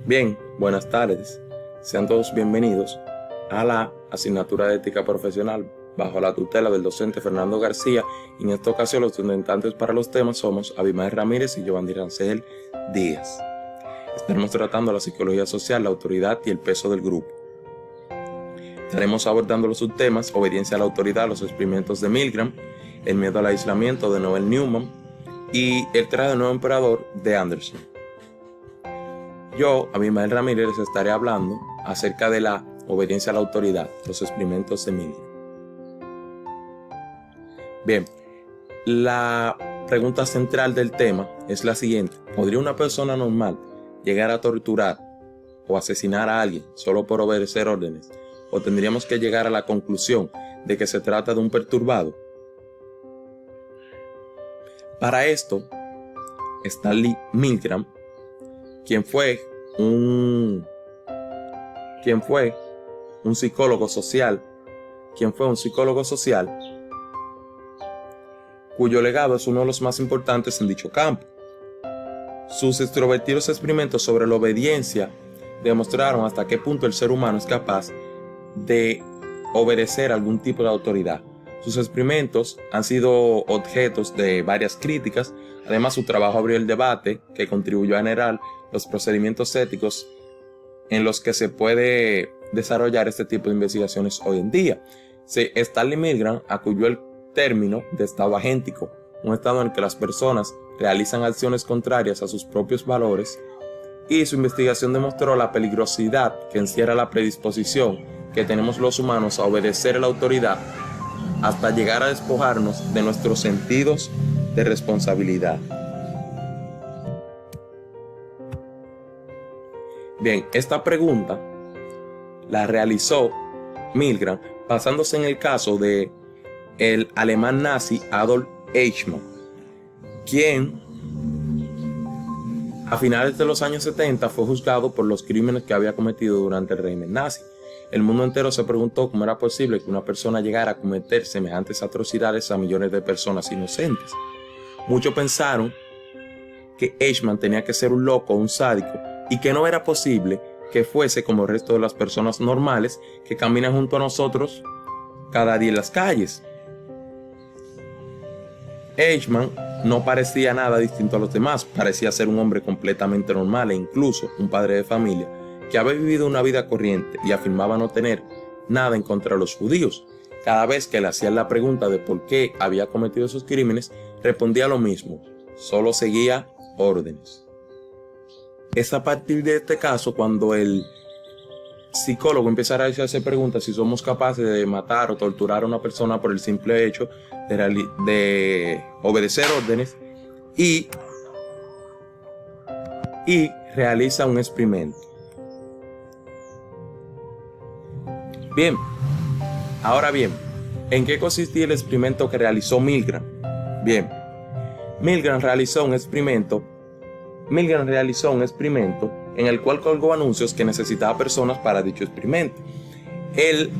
Bien, buenas tardes. Sean todos bienvenidos a la asignatura de ética profesional bajo la tutela del docente Fernando García, y en esta ocasión los estudiantes para los temas somos Abimael Ramírez y Giovanni Rancel Díaz. Estaremos tratando la psicología social, la autoridad y el peso del grupo. Estaremos abordando los subtemas: obediencia a la autoridad, los experimentos de Milgram, el miedo al aislamiento de Noel Newman y el traje del nuevo emperador de Anderson. Yo, Abimael Ramírez, les estaré hablando acerca de la obediencia a la autoridad, los experimentos de Milgram. Bien, la pregunta central del tema es la siguiente: ¿podría una persona normal llegar a torturar o asesinar a alguien solo por obedecer órdenes? ¿O tendríamos que llegar a la conclusión de que se trata de un perturbado? Para esto, Stanley Milgram, quien fue un psicólogo social, cuyo legado es uno de los más importantes en dicho campo. Sus extrovertidos experimentos sobre la obediencia demostraron hasta qué punto el ser humano es capaz de obedecer a algún tipo de autoridad. Sus experimentos han sido objetos de varias críticas. Además, su trabajo abrió el debate que contribuyó a generar los procedimientos éticos en los que se puede desarrollar este tipo de investigaciones hoy en día. Stanley Milgram acudió el término de estado agéntico, un estado en el que las personas realizan acciones contrarias a sus propios valores, y su investigación demostró la peligrosidad que encierra la predisposición que tenemos los humanos a obedecer a la autoridad hasta llegar a despojarnos de nuestros sentidos de responsabilidad. Bien, esta pregunta la realizó Milgram basándose en el caso de el alemán nazi Adolf Eichmann, quien a finales de los años 70 fue juzgado por los crímenes que había cometido durante el régimen nazi. El mundo entero se preguntó cómo era posible que una persona llegara a cometer semejantes atrocidades a millones de personas inocentes. Muchos pensaron que Eichmann tenía que ser un loco o un sádico, y que no era posible que fuese como el resto de las personas normales que caminan junto a nosotros cada día en las calles. Eichmann no parecía nada distinto a los demás, parecía ser un hombre completamente normal e incluso un padre de familia que había vivido una vida corriente y afirmaba no tener nada en contra de los judíos. Cada vez que le hacían la pregunta de por qué había cometido esos crímenes, respondía lo mismo: solo seguía órdenes. Es a partir de este caso cuando el psicólogo empieza a hacerse preguntas si somos capaces de matar o torturar a una persona por el simple hecho de obedecer órdenes, y realiza un experimento. Bien, ahora bien, ¿en qué consistía el experimento que realizó Milgram? Bien, Milgram realizó un experimento en el cual colgó anuncios que necesitaba personas para dicho experimento. Él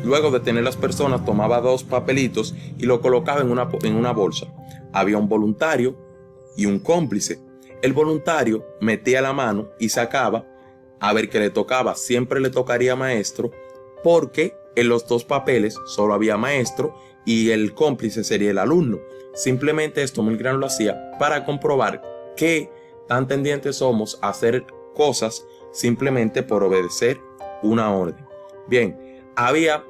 luego de tener las personas, tomaba dos papelitos y lo colocaba en una bolsa. Había un voluntario y un cómplice. El voluntario metía la mano y sacaba a ver qué le tocaba. Siempre le tocaría maestro, porque en los dos papeles solo había maestro y el cómplice sería el alumno. Simplemente esto Milgram lo hacía para comprobar qué tan tendientes somos a hacer cosas simplemente por obedecer una orden. Bien, había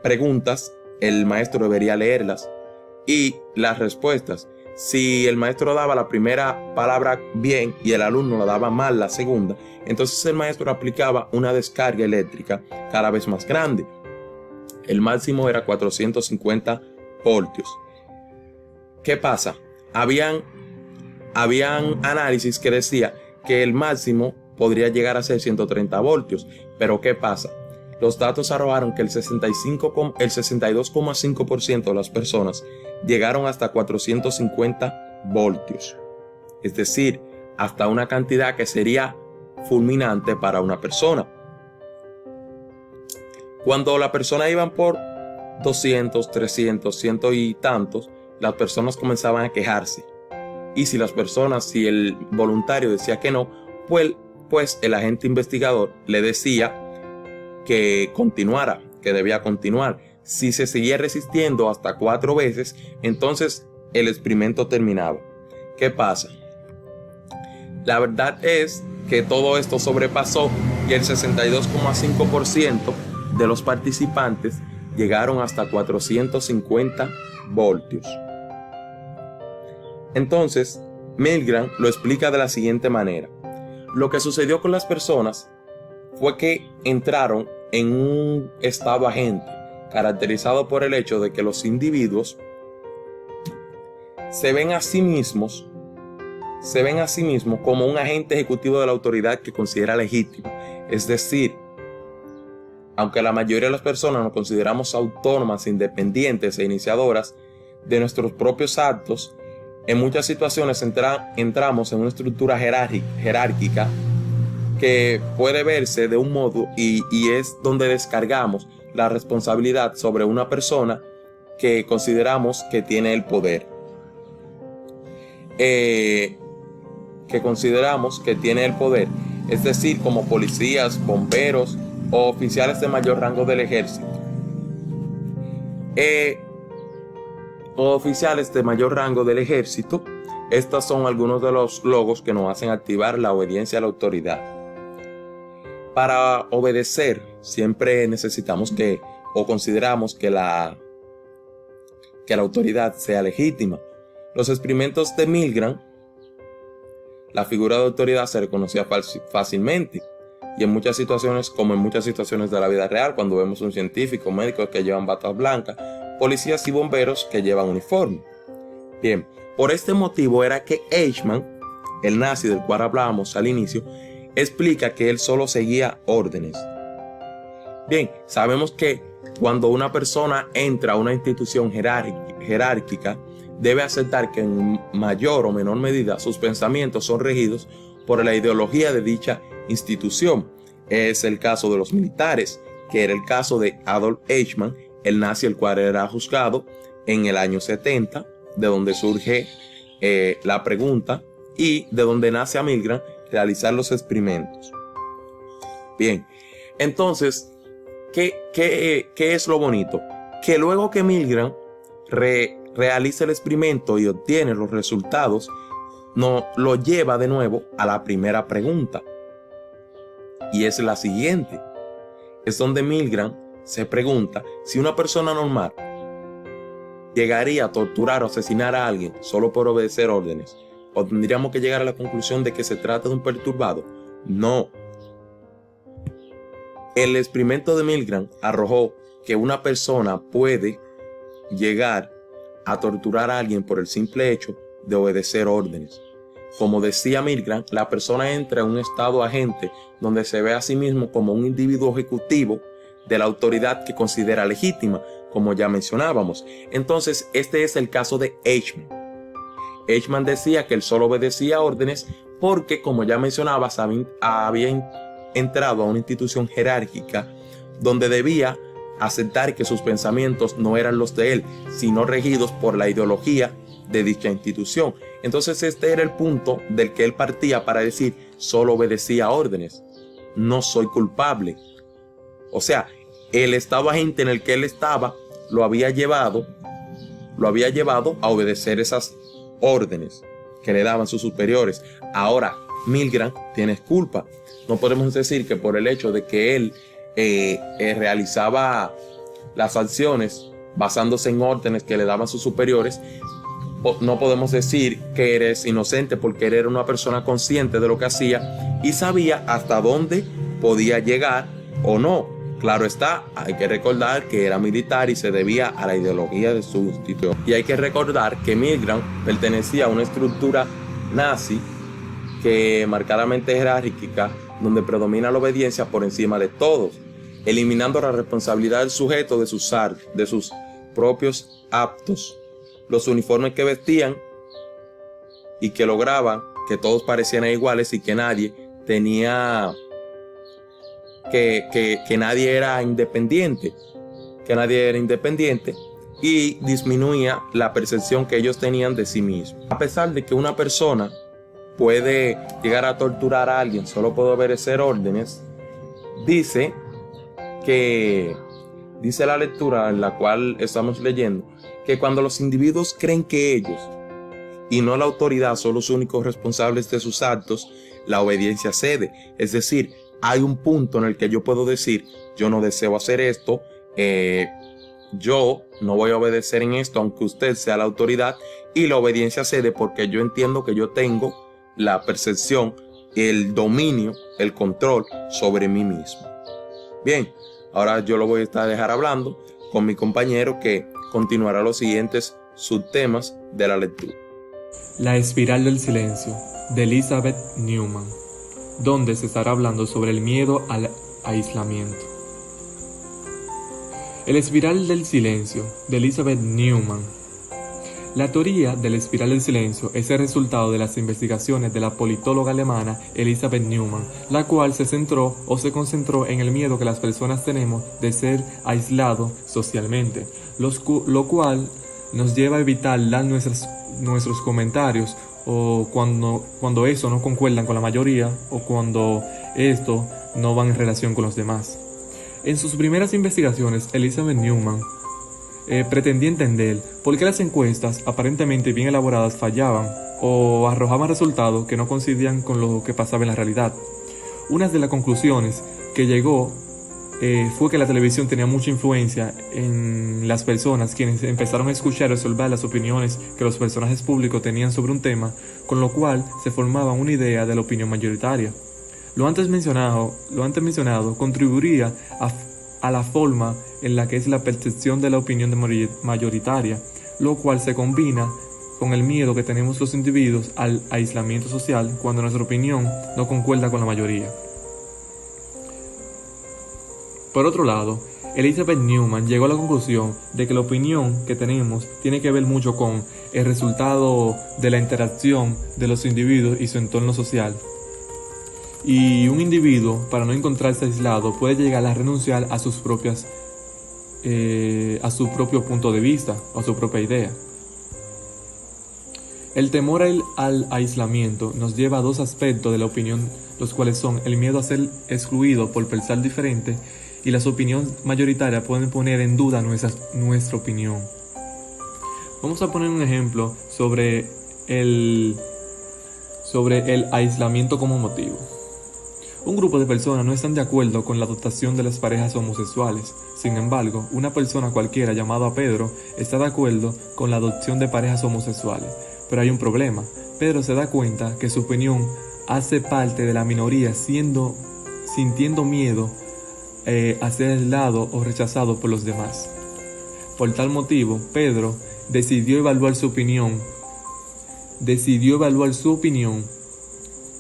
preguntas, el maestro debería leerlas, y las respuestas. Si el maestro daba la primera palabra bien y el alumno la daba mal la segunda, entonces el maestro aplicaba una descarga eléctrica cada vez más grande. El máximo era 450 voltios. ¿Qué pasa? Habían análisis que decía que el máximo podría llegar a ser 130 voltios. Pero ¿qué pasa? Los datos arrojaron que el 62,5% de las personas llegaron hasta 450 voltios. Es decir, hasta una cantidad que sería fulminante para una persona. Cuando la persona iban por 200, 300, 100 y tantos, las personas comenzaban a quejarse. Y si el voluntario decía que no, Pues el agente investigador le decía que continuara, que debía continuar. Si se seguía resistiendo hasta 4 veces, entonces el experimento terminaba. ¿Qué pasa? La verdad es que todo esto sobrepasó y el 62,5% de los participantes llegaron hasta 450 voltios. Entonces, Milgram lo explica de la siguiente manera. Lo que sucedió con las personas fue que entraron en un estado agente, caracterizado por el hecho de que los individuos se ven a sí mismos como un agente ejecutivo de la autoridad que considera legítimo. Es decir, aunque la mayoría de las personas nos consideramos autónomas, independientes e iniciadoras de nuestros propios actos, en muchas situaciones entramos en una estructura jerárquica que puede verse de un modo y es donde descargamos la responsabilidad sobre una persona que consideramos que tiene el poder. Es decir, como policías, bomberos o oficiales de mayor rango del ejército. Estos son algunos de los logos que nos hacen activar la obediencia a la autoridad. Para obedecer, siempre necesitamos consideramos que la autoridad sea legítima. Los experimentos de Milgram, la figura de autoridad se reconocía fácilmente. Y en muchas situaciones, como en muchas situaciones de la vida real, cuando vemos un científico, médicos que llevan batas blancas, policías y bomberos que llevan uniforme. Bien, por este motivo era que Eichmann, el nazi del cual hablábamos al inicio, explica que él solo seguía órdenes. Bien, sabemos que cuando una persona entra a una institución jerárquica, debe aceptar que en mayor o menor medida sus pensamientos son regidos por la ideología de dicha institución. Es el caso de los militares, que era el caso de Adolf Eichmann, el nazi, el cual era juzgado en el año 70, de donde surge la pregunta y de donde nace a Milgram realizar los experimentos. Bien, entonces, ¿qué es lo bonito? Que luego que Milgram realiza el experimento y obtiene los resultados, lo lleva de nuevo a la primera pregunta. Y es la siguiente. Es donde Milgram se pregunta si una persona normal llegaría a torturar o asesinar a alguien solo por obedecer órdenes, o tendríamos que llegar a la conclusión de que se trata de un perturbado. No. El experimento de Milgram arrojó que una persona puede llegar a torturar a alguien por el simple hecho de obedecer órdenes. Como decía Milgram, la persona entra en un estado agente donde se ve a sí mismo como un individuo ejecutivo de la autoridad que considera legítima, como ya mencionábamos. Entonces, este es el caso de Eichmann. Eichmann decía que él solo obedecía órdenes porque, como ya mencionaba, había entrado a una institución jerárquica donde debía aceptar que sus pensamientos no eran los de él, sino regidos por la ideología de dicha institución. Entonces este era el punto del que él partía para decir: solo obedecía órdenes, no soy culpable. O sea, el estado agente en el que él estaba lo había llevado a obedecer esas órdenes que le daban sus superiores. Ahora Milgram tiene culpa. No podemos decir que por el hecho de que él realizaba las acciones basándose en órdenes que le daban sus superiores, no podemos decir que eres inocente, porque él era una persona consciente de lo que hacía y sabía hasta dónde podía llegar o no. Claro está, hay que recordar que era militar y se debía a la ideología de su institución. Y hay que recordar que Milgram pertenecía a una estructura nazi que marcadamente jerárquica, donde predomina la obediencia por encima de todos, eliminando la responsabilidad del sujeto de sus propios actos. Los uniformes que vestían y que lograban que todos parecieran iguales y que nadie tenía que nadie era independiente, y disminuía la percepción que ellos tenían de sí mismos. A pesar de que una persona puede llegar a torturar a alguien, solo puede obedecer órdenes, dice la lectura en la cual estamos leyendo, que cuando los individuos creen que ellos y no la autoridad son los únicos responsables de sus actos, la obediencia cede. Es decir, hay un punto en el que yo puedo decir, yo no deseo hacer esto, yo no voy a obedecer en esto, aunque usted sea la autoridad, y la obediencia cede porque yo entiendo que yo tengo la percepción, el dominio, el control sobre mí mismo. Bien, ahora yo lo voy a estar dejar hablando con mi compañero que continuará los siguientes subtemas de la lectura. La espiral del silencio, de Elizabeth Newman, donde se estará hablando sobre el miedo al aislamiento. El espiral del silencio, de Elizabeth Newman. La teoría de la espiral del silencio es el resultado de las investigaciones de la politóloga alemana Elizabeth Newman, la cual se concentró en el miedo que las personas tenemos de ser aislados socialmente, lo cual nos lleva a evitar dar nuestros comentarios o cuando eso no concuerdan con la mayoría o cuando esto no va en relación con los demás. En sus primeras investigaciones, Elizabeth Newman pretendía entender por qué las encuestas aparentemente bien elaboradas fallaban o arrojaban resultados que no coincidían con lo que pasaba en la realidad. Una de las conclusiones que llegó fue que la televisión tenía mucha influencia en las personas, quienes empezaron a escuchar y resolver las opiniones que los personajes públicos tenían sobre un tema, con lo cual se formaba una idea de la opinión mayoritaria. Lo antes mencionado contribuiría a la forma en la que es la percepción de la opinión mayoritaria, lo cual se combina con el miedo que tenemos los individuos al aislamiento social cuando nuestra opinión no concuerda con la mayoría. Por otro lado, Elizabeth Newman llegó a la conclusión de que la opinión que tenemos tiene que ver mucho con el resultado de la interacción de los individuos y su entorno social. Y un individuo, para no encontrarse aislado, puede llegar a renunciar a sus propias a su propio punto de vista o a su propia idea. El temor al aislamiento nos lleva a dos aspectos de la opinión, los cuales son el miedo a ser excluido por pensar diferente, y las opiniones mayoritarias pueden poner en duda nuestra opinión. Vamos a poner un ejemplo sobre el aislamiento como motivo. Un grupo de personas no están de acuerdo con la adopción de las parejas homosexuales. Sin embargo, una persona cualquiera llamada Pedro está de acuerdo con la adopción de parejas homosexuales. Pero hay un problema. Pedro se da cuenta que su opinión hace parte de la minoría, sintiendo miedo a ser aislado o rechazado por los demás. Por tal motivo, Pedro decidió evaluar su opinión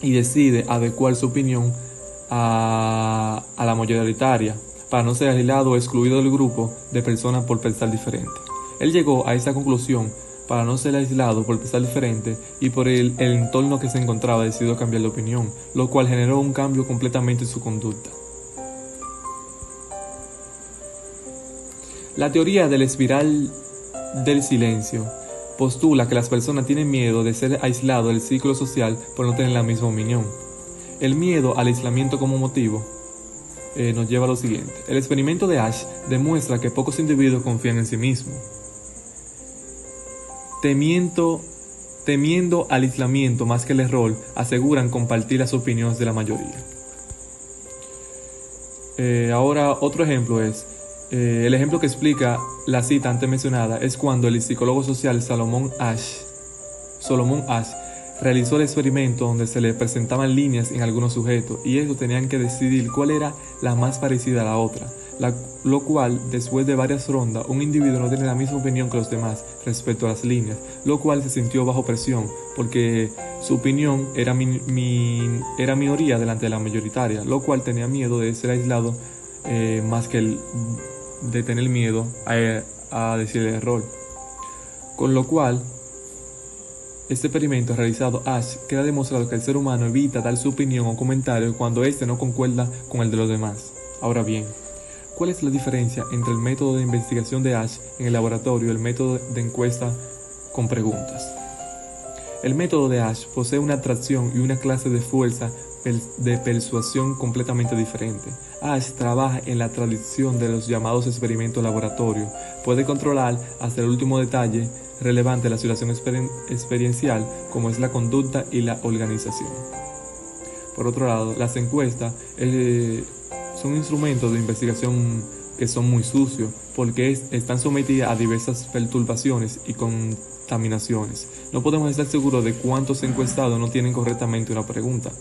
y decide adecuar su opinión a la mayoritaria para no ser aislado o excluido del grupo de personas por pensar diferente. Él llegó a esa conclusión para no ser aislado por pensar diferente y por el entorno que se encontraba decidió cambiar de opinión, lo cual generó un cambio completamente en su conducta. La teoría de la espiral del silencio postula que las personas tienen miedo de ser aislados del ciclo social por no tener la misma opinión. El miedo al aislamiento como motivo nos lleva a lo siguiente. El experimento de Ash demuestra que pocos individuos confían en sí mismos. Temiendo al aislamiento más que el error, aseguran compartir las opiniones de la mayoría. Ahora otro ejemplo es, el ejemplo que explica la cita antes mencionada es cuando el psicólogo social Solomon Asch realizó el experimento donde se le presentaban líneas en algunos sujetos y ellos tenían que decidir cuál era la más parecida a la otra, lo cual después de varias rondas un individuo no tiene la misma opinión que los demás respecto a las líneas, lo cual se sintió bajo presión porque su opinión era minoría delante de la mayoritaria, lo cual tenía miedo de ser aislado más que de tener miedo a decir el error. Con lo cual, este experimento realizado Ash queda demostrado que el ser humano evita dar su opinión o comentario cuando éste no concuerda con el de los demás. Ahora bien, ¿cuál es la diferencia entre el método de investigación de Ash en el laboratorio y el método de encuesta con preguntas? El método de Ash posee una atracción y una clase de fuerza de persuasión completamente diferente. Ash trabaja en la tradición de los llamados experimentos laboratorio. Puede controlar hasta el último detalle relevante la situación experiencial, como es la conducta y la organización. Por otro lado, las encuestas son instrumentos de investigación que son muy sucios, porque están sometidas a diversas perturbaciones y contaminaciones. No podemos estar seguros de cuántos encuestados no tienen correctamente una pregunta.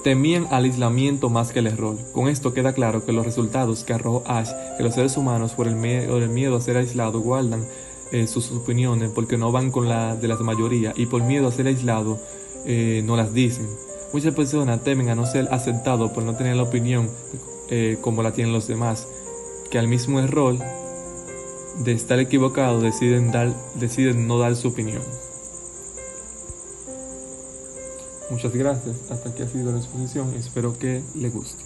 Temían al aislamiento más que el error. Con esto queda claro que los resultados que arrojó Ash, que los seres humanos por el miedo a ser aislados guardan sus opiniones porque no van con la de la mayoría, y por miedo a ser aislados no las dicen. Muchas personas temen a no ser aceptados por no tener la opinión como la tienen los demás, que al mismo error de estar equivocados deciden no dar su opinión. Muchas gracias, hasta aquí ha sido la exposición y espero que le guste.